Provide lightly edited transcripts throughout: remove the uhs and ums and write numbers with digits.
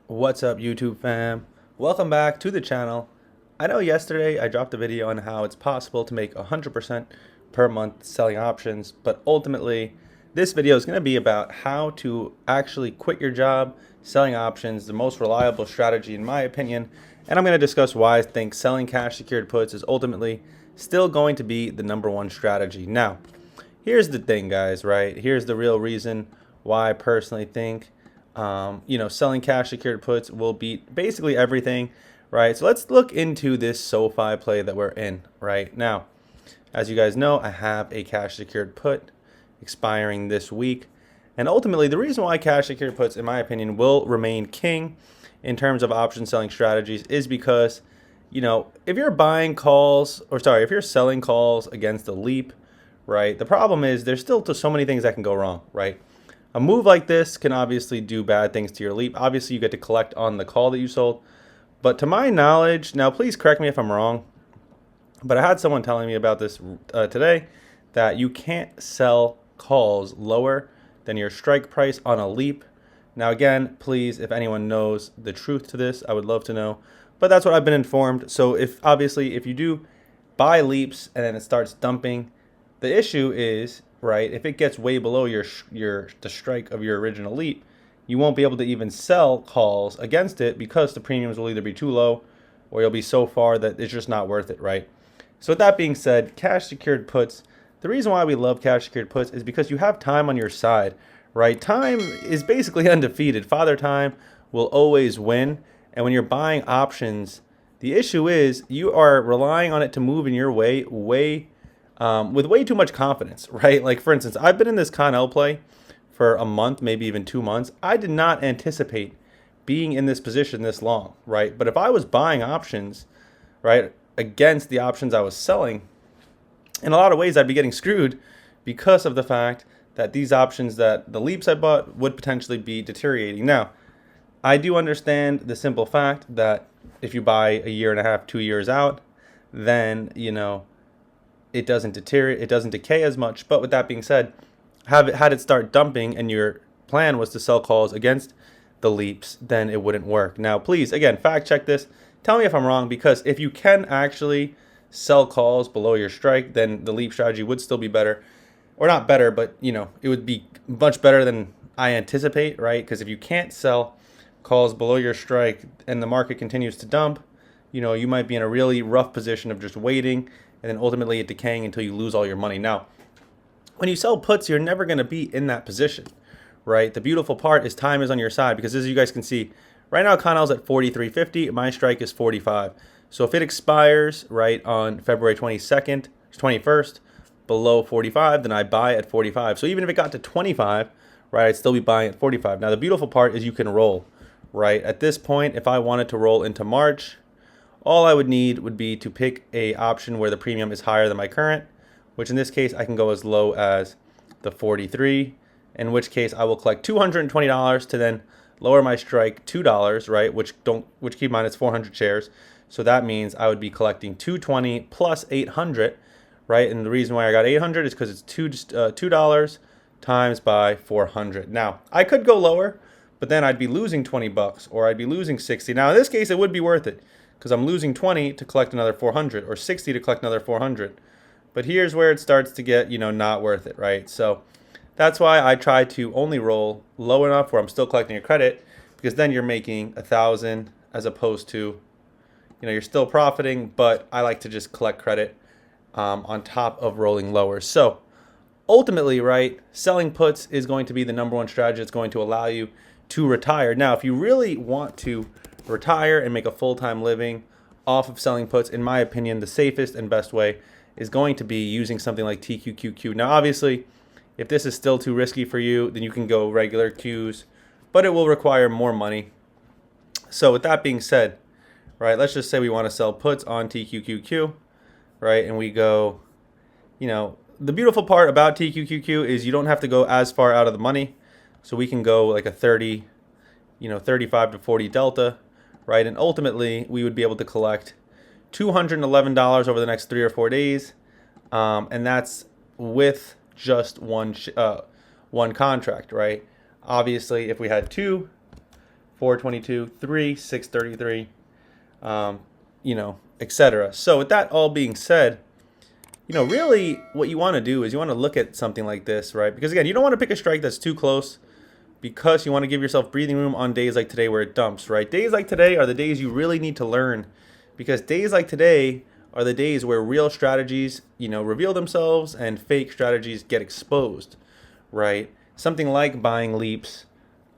What's up, YouTube fam? Welcome back to the channel. I know yesterday I dropped a video on how it's possible to make 100% per month selling options, but ultimately this video is going to be about how to actually quit your job selling options, the most reliable strategy in my opinion, and I'm going to discuss why I think selling cash secured puts is ultimately still going to be the #1 strategy. Now, here's the thing, guys, right? Here's the real reason why I personally think selling cash secured puts will beat basically everything, right? So let's look into this SoFi play that we're in right now. As you guys know, I have a cash secured put expiring this week. And ultimately, the reason why cash secured puts, in my opinion, will remain king in terms of option selling strategies is because, if you're buying calls, if you're selling calls against a leap, right, the problem is there's still so many things that can go wrong, right? A move like this can obviously do bad things to your leap. Obviously, you get to collect on the call that you sold. But to my knowledge, now please correct me if I'm wrong, but I had someone telling me about this today, that you can't sell calls lower than your strike price on a leap. Now again, please, if anyone knows the truth to this, I would love to know. But that's what I've been informed. So if you do buy leaps and then it starts dumping, the issue is, right, if it gets way below the strike of your original leap, you won't be able to even sell calls against it because the premiums will either be too low or you'll be so far that it's just not worth it, right? So with that being said, cash secured puts, the reason why we love cash secured puts is because you have time on your side, right? Time is basically undefeated. Father Time will always win. And when you're buying options, the issue is you are relying on it to move in your way with way too much confidence, right? Like, for instance, I've been in this Con L play for a month, maybe even 2 months. I did not anticipate being in this position this long, right? But if I was buying options, right, against the options I was selling, in a lot of ways I'd be getting screwed because of the fact that these options, that the leaps I bought, would potentially be deteriorating. Now, I do understand the simple fact that if you buy a year and a half, 2 years out, then, it doesn't deteriorate, it doesn't decay as much. But with that being said, had it start dumping and your plan was to sell calls against the leaps, then it wouldn't work. Now, please, again, fact check this. Tell me if I'm wrong, because if you can actually sell calls below your strike, then the leap strategy would still be better. Or not better, but, it would be much better than I anticipate, right? Because if you can't sell calls below your strike and the market continues to dump, you might be in a really rough position of just waiting and then ultimately it decaying until you lose all your money. Now, when you sell puts, you're never going to be in that position, right? The beautiful part is time is on your side, because as you guys can see, right now Connell's at 43.50, my strike is 45. So if it expires, right, on February 22nd, 21st, below 45, then I buy at 45. So even if it got to 25, right, I'd still be buying at 45. Now, the beautiful part is you can roll, right? At this point, if I wanted to roll into March, all I would need would be to pick a option where the premium is higher than my current, which in this case I can go as low as the 43, in which case I will collect $220 to then lower my strike $2, right? Which keep in mind it's 400 shares. So that means I would be collecting 220 plus 800, right? And the reason why I got 800 is because it's $2 times by 400. Now, I could go lower, but then I'd be losing 20 bucks or I'd be losing 60. Now, in this case, it would be worth it, because I'm losing 20 to collect another 400 or 60 to collect another 400. But here's where it starts to get, not worth it, right? So that's why I try to only roll low enough where I'm still collecting a credit, because then you're making 1,000 as opposed to, you're still profiting, but I like to just collect credit on top of rolling lower. So ultimately, right, selling puts is going to be the #1 strategy. It's going to allow you to retire. Now, if you really want to retire and make a full-time living off of selling puts, in my opinion, the safest and best way is going to be using something like TQQQ. Now, obviously, if this is still too risky for you, then you can go regular Qs, but it will require more money. So with that being said, right, let's just say we want to sell puts on TQQQ, right, and we go, the beautiful part about TQQQ is you don't have to go as far out of the money. So we can go like a 30, 35 to 40 delta, right? And ultimately, we would be able to collect $211 over the next 3 or 4 days. And that's with just one contract, right? Obviously, if we had two 422, 3, 633, you know, etc. So with that all being said, you know, really what you want to do is you want to look at something like this, right? Because again, you don't want to pick a strike that's too close, because you want to give yourself breathing room on days like today where it dumps, right? Days like today are the days you really need to learn, because days like today are the days where real strategies, you know, reveal themselves and fake strategies get exposed, right? Something like buying leaps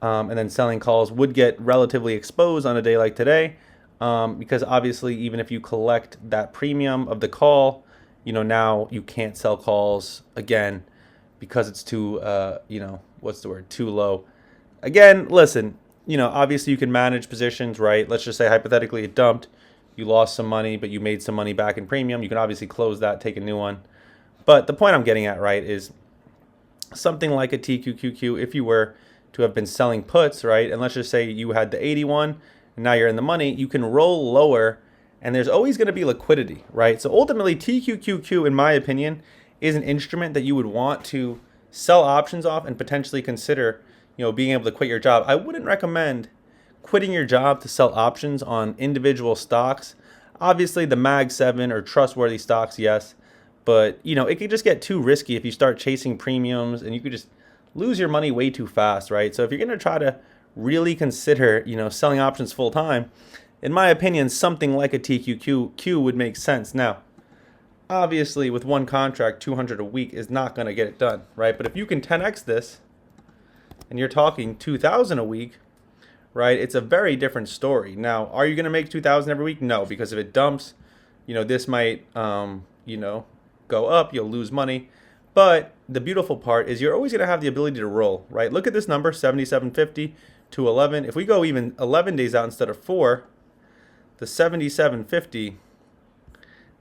and then selling calls would get relatively exposed on a day like today, because obviously even if you collect that premium of the call, you know, now you can't sell calls again because it's too, you know, what's the word, too low. Again, listen, you know, obviously you can manage positions, right? Let's just say hypothetically it dumped, you lost some money, but you made some money back in premium. You can obviously close that, take a new one. But the point I'm getting at, right, is something like a TQQQ, if you were to have been selling puts, right, and let's just say you had the 81 and now you're in the money, you can roll lower and there's always going to be liquidity, right? So ultimately TQQQ, in my opinion, is an instrument that you would want to sell options off and potentially consider, you know, being able to quit your job. I wouldn't recommend quitting your job to sell options on individual stocks. Obviously the Mag 7 or trustworthy stocks, yes, but you know, it could just get too risky if you start chasing premiums, and you could just lose your money way too fast, right? So if you're going to try to really consider, you know, selling options full time, in my opinion, something like a TQQQ would make sense. Now, obviously with one contract, 200 a week is not going to get it done, right? But if you can 10x this and you're talking 2,000 a week, right, it's a very different story. Now, are you going to make 2,000 every week? No, because if it dumps, you know, this might, you know, go up, you'll lose money. But the beautiful part is you're always going to have the ability to roll, right? Look at this number, 77.50 to 11. If we go even 11 days out instead of 4, the 77.50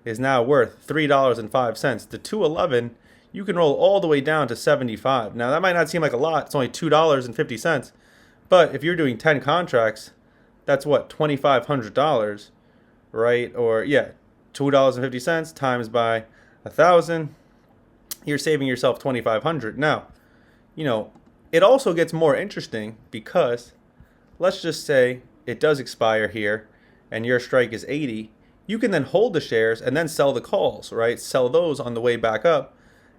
is now worth $3.05. The 211, you can roll all the way down to 75. Now, that might not seem like a lot. It's only $2.50. But if you're doing 10 contracts, that's what, $2,500, right? Or yeah, $2.50 times by 1,000, you're saving yourself $2,500. Now, you know, it also gets more interesting because let's just say it does expire here and your strike is 80. You can then hold the shares and then sell the calls, right? Sell those on the way back up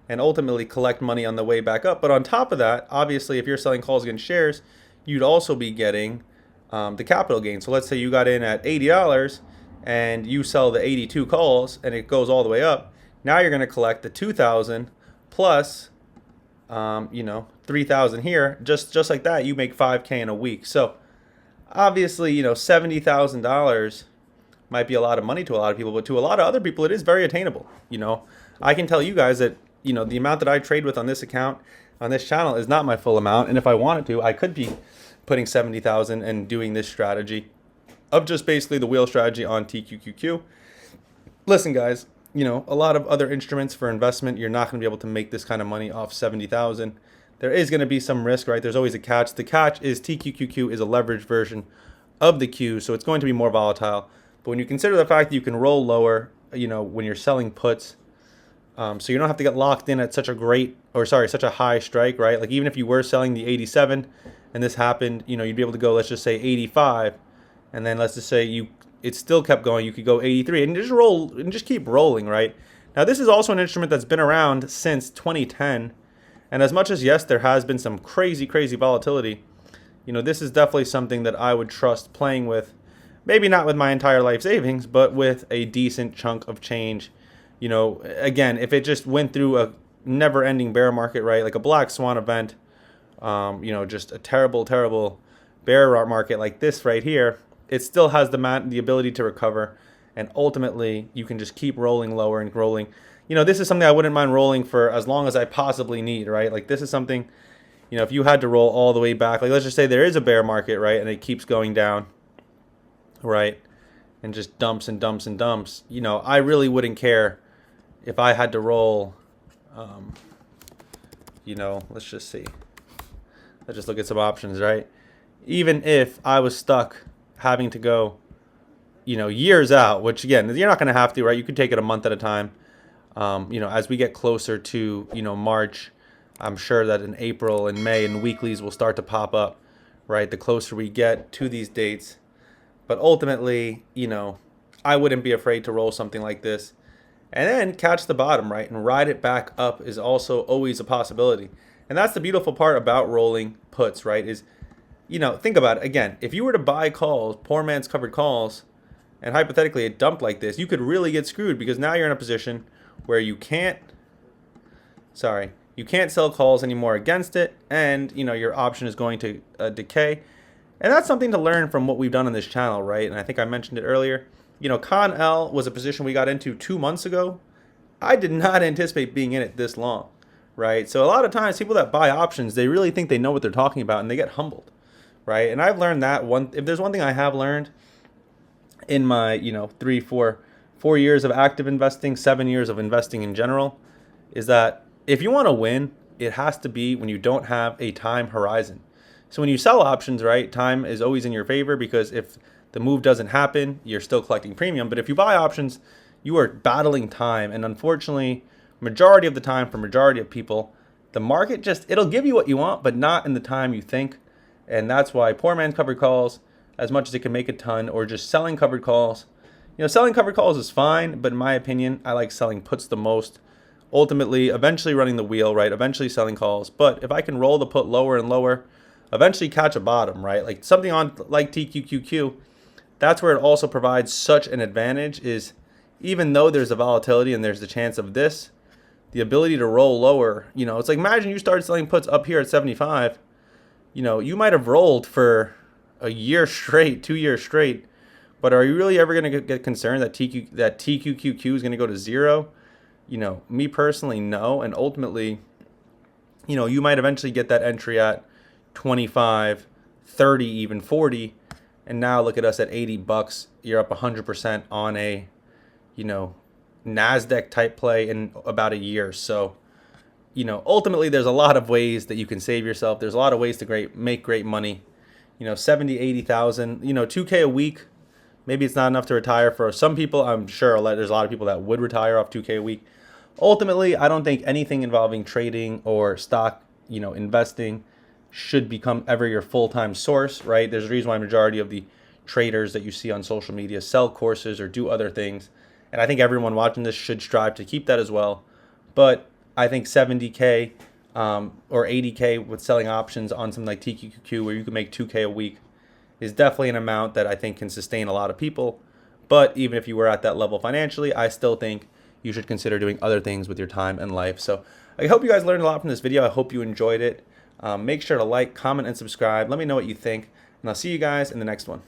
and ultimately collect money on the way back up. But on top of that, obviously, if you're selling calls against shares, you'd also be getting the capital gain. So let's say you got in at $80 and you sell the 82 calls and it goes all the way up. Now you're going to collect the 2,000 plus, you know, 3,000 here. Just like that, you make $5K in a week. So obviously, you know, $70,000 might be a lot of money to a lot of people, but to a lot of other people, it is very attainable. You know, I can tell you guys that, you know, the amount that I trade with on this account, on this channel, is not my full amount. And if I wanted to, I could be putting 70,000 and doing this strategy of just basically the wheel strategy on TQQQ. Listen, guys, you know, a lot of other instruments for investment, you're not going to be able to make this kind of money off 70,000. There is going to be some risk, right? There's always a catch. The catch is TQQQ is a leveraged version of the Q, so it's going to be more volatile. But when you consider the fact that you can roll lower, you know, when you're selling puts, so you don't have to get locked in at such a high strike, right? Like even if you were selling the 87 and this happened, you know, you'd be able to go, let's just say 85, and then let's just say it still kept going. You could go 83 and just roll and just keep rolling, right? Now this is also an instrument that's been around since 2010, and as much as yes, there has been some crazy volatility, you know, this is definitely something that I would trust playing with. Maybe not with my entire life savings, but with a decent chunk of change. You know, again, if it just went through a never-ending bear market, right, like a black swan event, you know, just a terrible bear market like this right here, it still has the ability to recover, and ultimately you can just keep rolling lower and rolling. You know, this is something I wouldn't mind rolling for as long as I possibly need, right? Like this is something, you know, if you had to roll all the way back, like let's just say there is a bear market, right, and it keeps going down, right, and just dumps and dumps and dumps, you know, I really wouldn't care if I had to roll, you know, let's just see. Let's just look at some options, right? Even if I was stuck having to go, you know, years out, which again, you're not going to have to, right? You could take it a month at a time. You know, as we get closer to, you know, March, I'm sure that in April and May and weeklies will start to pop up, right? The closer we get to these dates. But ultimately, I wouldn't be afraid to roll something like this and then catch the bottom, right? And ride it back up is also always a possibility. And that's the beautiful part about rolling puts, right? Is, think about it. Again, if you were to buy calls, poor man's covered calls, and hypothetically it dumped like this, you could really get screwed because now you're in a position where you can't sell calls anymore against it, and your option is going to decay. And that's something to learn from what we've done on this channel, right? And I think I mentioned it earlier. Con L was a position we got into 2 months ago. I did not anticipate being in it this long, right? So a lot of times people that buy options, they really think they know what they're talking about and they get humbled, right? And I've learned that if there's one thing I have learned in my, 4 years of active investing, 7 years of investing in general, is that if you want to win, it has to be when you don't have a time horizon. So when you sell options, right, time is always in your favor because if the move doesn't happen, you're still collecting premium. But if you buy options, you are battling time. And unfortunately, majority of the time for majority of people, the market it'll give you what you want, but not in the time you think. And that's why poor man's covered calls, as much as it can make a ton, or just selling covered calls. Selling covered calls is fine, but in my opinion, I like selling puts the most. Ultimately, eventually running the wheel, right? Eventually selling calls. But if I can roll the put lower and lower, eventually catch a bottom, right? Like something on like TQQQ, that's where it also provides such an advantage is even though there's a volatility and there's the chance of this, the ability to roll lower, it's like imagine you started selling puts up here at 75, you might have rolled for a year straight, 2 years straight, but are you really ever going to get concerned that TQQQ is going to go to zero? Me personally, no. And ultimately, you might eventually get that entry at 25, 30, even 40. And now look at us at $80. You're up 100% on a, NASDAQ type play in about a year. So, ultimately there's a lot of ways that you can save yourself. There's a lot of ways to make great money. 70, 80,000, 2K a week. Maybe it's not enough to retire for some people. I'm sure there's a lot of people that would retire off 2K a week. Ultimately, I don't think anything involving trading or stock, investing should become ever your full-time source, right? There's a reason why majority of the traders that you see on social media sell courses or do other things. And I think everyone watching this should strive to keep that as well. But I think 70K or 80K with selling options on something like TQQQ where you can make 2K a week is definitely an amount that I think can sustain a lot of people. But even if you were at that level financially, I still think you should consider doing other things with your time and life. So I hope you guys learned a lot from this video. I hope you enjoyed it. Make sure to like, comment, and subscribe. Let me know what you think, and I'll see you guys in the next one.